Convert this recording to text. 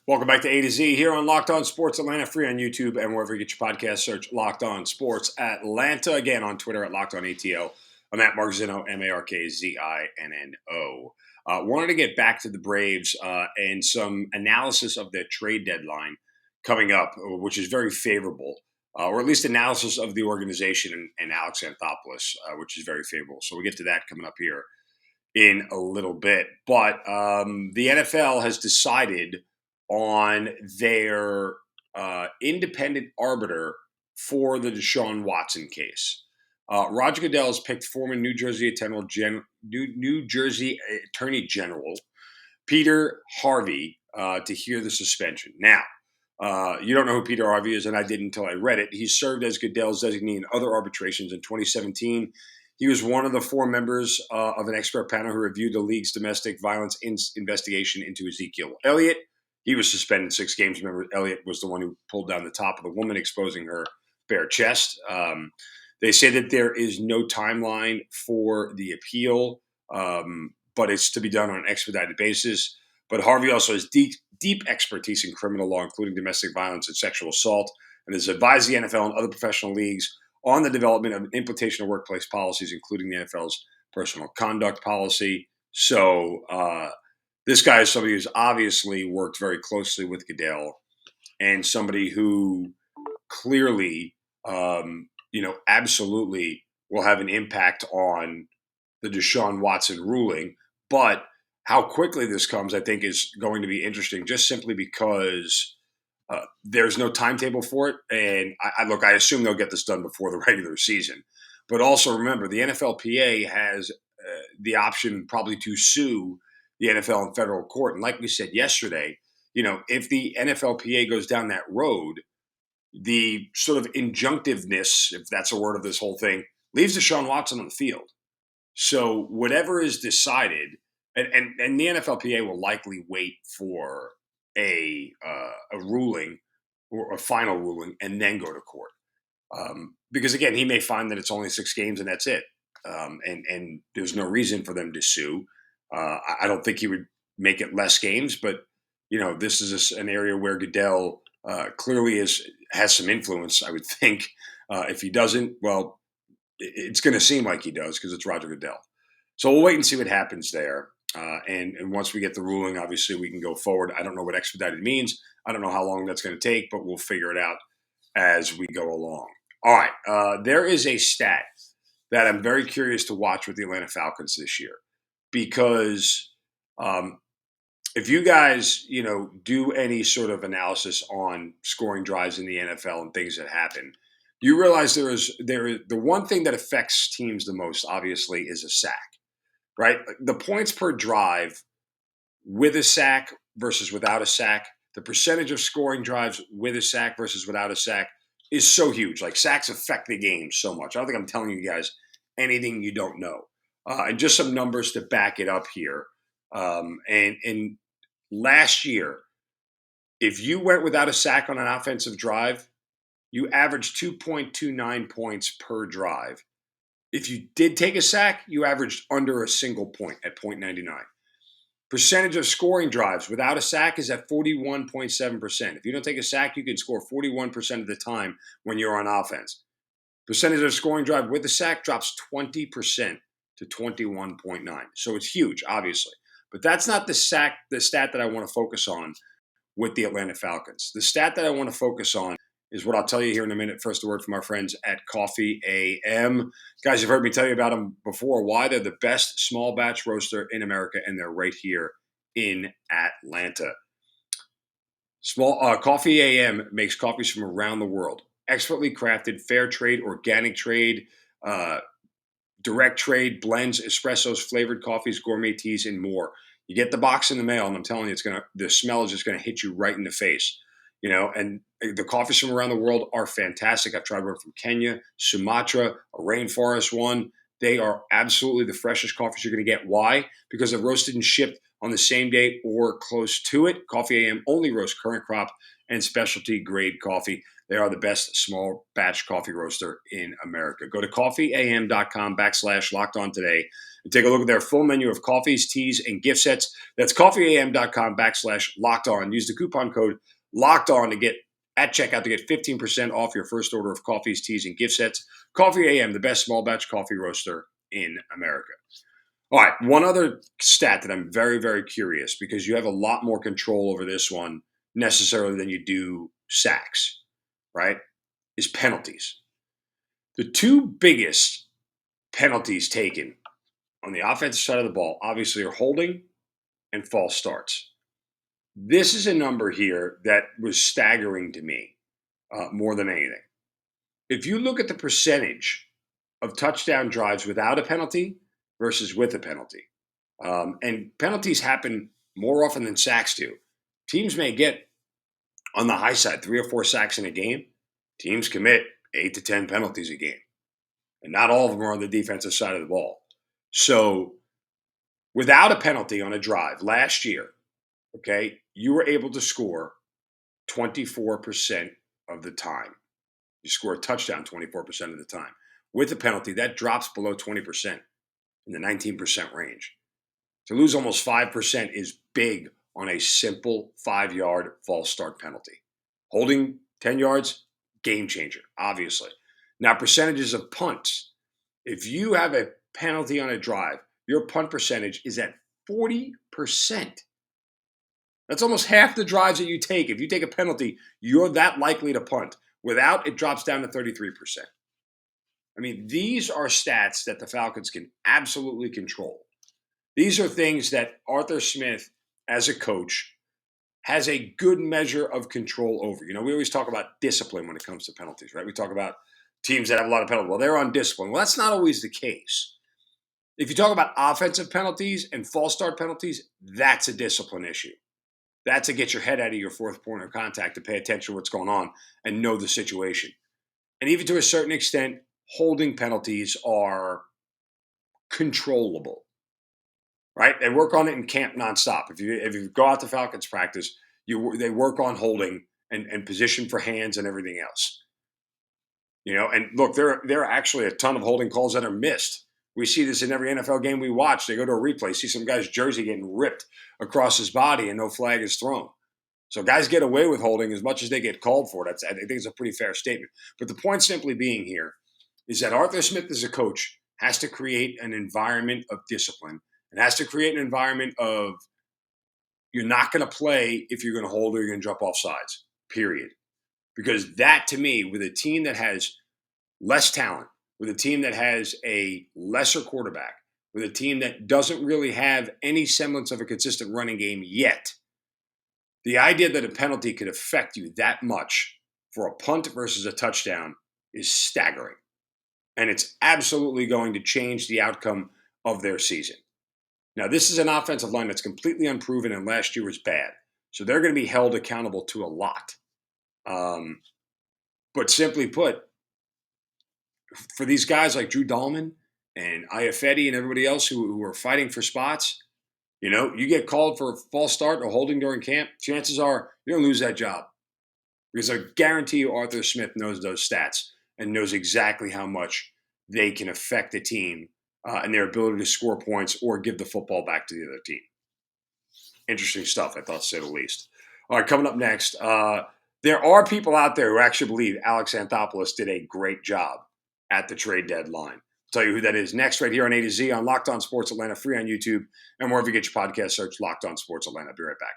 Welcome back to A to Z here on Locked On Sports Atlanta, free on YouTube and wherever you get your podcast. Search Locked On Sports Atlanta. Again, on Twitter at Locked On ATL. I'm at Mark Zinno, Markzinno. Wanted to get back to the Braves and some analysis of their trade deadline coming up, which is very favorable, or at least analysis of the organization and Alex Anthopoulos, which is very favorable. So we'll get to that coming up here in a little bit. But the NFL has decided on their independent arbiter for the Deshaun Watson case. Roger Goodell has picked former New Jersey Attorney General Peter Harvey to hear the suspension. Now, you don't know who Peter Harvey is, and I didn't until I read it. He served as Goodell's designee in other arbitrations in 2017. He was one of the four members of an expert panel who reviewed the league's domestic violence investigation into Ezekiel Elliott. He was suspended 6 games. Remember, Elliott was the one who pulled down the top of the woman, exposing her bare chest. They say that there is no timeline for the appeal, but it's to be done on an expedited basis. But Harvey also has deep expertise in criminal law, including domestic violence and sexual assault, and has advised the NFL and other professional leagues on the development of implementation of workplace policies, including the NFL's personal conduct policy. So this guy is somebody who's obviously worked very closely with Goodell and somebody who clearly, absolutely will have an impact on the Deshaun Watson ruling. But how quickly this comes, I think, is going to be interesting, just simply because there's no timetable for it. And I assume they'll get this done before the regular season. But also remember, the NFLPA has the option probably to sue the NFL in federal court. And like we said yesterday, if the NFLPA goes down that road, the sort of injunctiveness, if that's a word of this whole thing, leaves Deshaun Watson on the field. So whatever is decided, and the NFLPA will likely wait for a ruling or a final ruling and then go to court. Because again, he may find that it's only 6 games and that's it. And there's no reason for them to sue. I don't think he would make it less games, but this is an area where Goodell clearly has some influence. I would think if he doesn't, well, it's going to seem like he does because it's Roger Goodell. So we'll wait and see what happens there. And once we get the ruling, obviously we can go forward. I don't know what expedited means. I don't know how long that's going to take, but we'll figure it out as we go along. All right. There is a stat that I'm very curious to watch with the Atlanta Falcons this year, because if you guys, do any sort of analysis on scoring drives in the NFL and things that happen, you realize the one thing that affects teams the most, obviously, is a sack, right? The points per drive with a sack versus without a sack, the percentage of scoring drives with a sack versus without a sack is so huge. Like, sacks affect the game so much. I don't think I'm telling you guys anything you don't know. And just some numbers to back it up here. And last year, if you went without a sack on an offensive drive, you averaged 2.29 points per drive. If you did take a sack, you averaged under a single point at 0.99. Percentage of scoring drives without a sack is at 41.7%. If you don't take a sack, you can score 41% of the time when you're on offense. Percentage of scoring drive with a sack drops 20% to 21.9. So it's huge, obviously. But that's not the stat that I want to focus on with the Atlanta Falcons. The stat that I want to focus on is what I'll tell you here in a minute. First, a word from our friends at Coffee AM. Guys, you've heard me tell you about them before. Why? They're the best small batch roaster in America, and they're right here in Atlanta. Coffee AM makes coffees from around the world. Expertly crafted, fair trade, organic trade, direct trade, blends, espressos, flavored coffees, gourmet teas, and more. You get the box in the mail, and I'm telling you, the smell is just going to hit you right in the face. And the coffees from around the world are fantastic. I've tried one from Kenya, Sumatra, a rainforest one. They are absolutely the freshest coffees you're going to get. Why? Because they're roasted and shipped on the same day or close to it. Coffee AM only roasts current crop and specialty grade coffee. They are the best small batch coffee roaster in America. Go to coffeeam.com/locked on today and take a look at their full menu of coffees, teas, and gift sets. That's coffeeam.com/locked on. Use the coupon code locked on to get at checkout to get 15% off your first order of coffees, teas, and gift sets. Coffee AM, the best small batch coffee roaster in America. All right, one other stat that I'm very, very curious, because you have a lot more control over this one necessarily than you do sacks, right? Is penalties. The two biggest penalties taken on the offensive side of the ball obviously are holding and false starts. This is a number here that was staggering to me more than anything. If you look at the percentage of touchdown drives without a penalty versus with a penalty, and penalties happen more often than sacks do. Teams may get on the high side 3 or 4 sacks in a game. Teams commit 8 to 10 penalties a game, and not all of them are on the defensive side of the ball. So without a penalty on a drive last year, okay, you were able to score 24% of the time. You score a touchdown 24% of the time. With a penalty, that drops below 20%, in the 19% range. To lose almost 5% is big on a simple 5-yard false start penalty. Holding 10 yards, game changer, obviously. Now, percentages of punts. If you have a penalty on a drive, your punt percentage is at 40%. That's almost half the drives that you take. If you take a penalty, you're that likely to punt. Without, it drops down to 33%. I mean, these are stats that the Falcons can absolutely control. These are things that Arthur Smith, as a coach, has a good measure of control over. You know, we always talk about discipline when it comes to penalties, right? We talk about teams that have a lot of penalties. Well, they're undisciplined. Well, that's not always the case. If you talk about offensive penalties and false start penalties, that's a discipline issue. That's to get your head out of your fourth point of contact to pay attention to what's going on and know the situation. And even to a certain extent, holding penalties are controllable, right? They work on it in camp nonstop. If you go out to Falcons practice, they work on holding and position for hands and everything else. You know, and look, there are actually a ton of holding calls that are missed. We see this in every NFL game we watch. They go to a replay, see some guy's jersey getting ripped across his body, and no flag is thrown. So guys get away with holding as much as they get called for it. I think it's a pretty fair statement. But the point simply being here is that Arthur Smith, as a coach, has to create an environment of discipline and has to create an environment of you're not going to play if you're going to hold or you're going to jump off sides, period. Because that, to me, with a team that has less talent, with a team that has a lesser quarterback, with a team that doesn't really have any semblance of a consistent running game yet, the idea that a penalty could affect you that much for a punt versus a touchdown is staggering. And it's absolutely going to change the outcome of their season. Now, this is an offensive line that's completely unproven, and last year was bad. So they're going to be held accountable to a lot. But simply put, for these guys like Drew Dahlman and Iafetti and everybody else who are fighting for spots, you know, you get called for a false start or holding during camp, chances are you're going to lose that job. Because I guarantee you Arthur Smith knows those stats and knows exactly how much they can affect the team and their ability to score points or give the football back to the other team. Interesting stuff, I thought, to say the least. All right, coming up next, there are people out there who actually believe Alex Anthopoulos did a great job at the trade deadline. I'll tell you who that is next, right here on A to Z on Locked On Sports Atlanta, free on YouTube, and wherever you get your podcast, search Locked On Sports Atlanta. I'll be right back.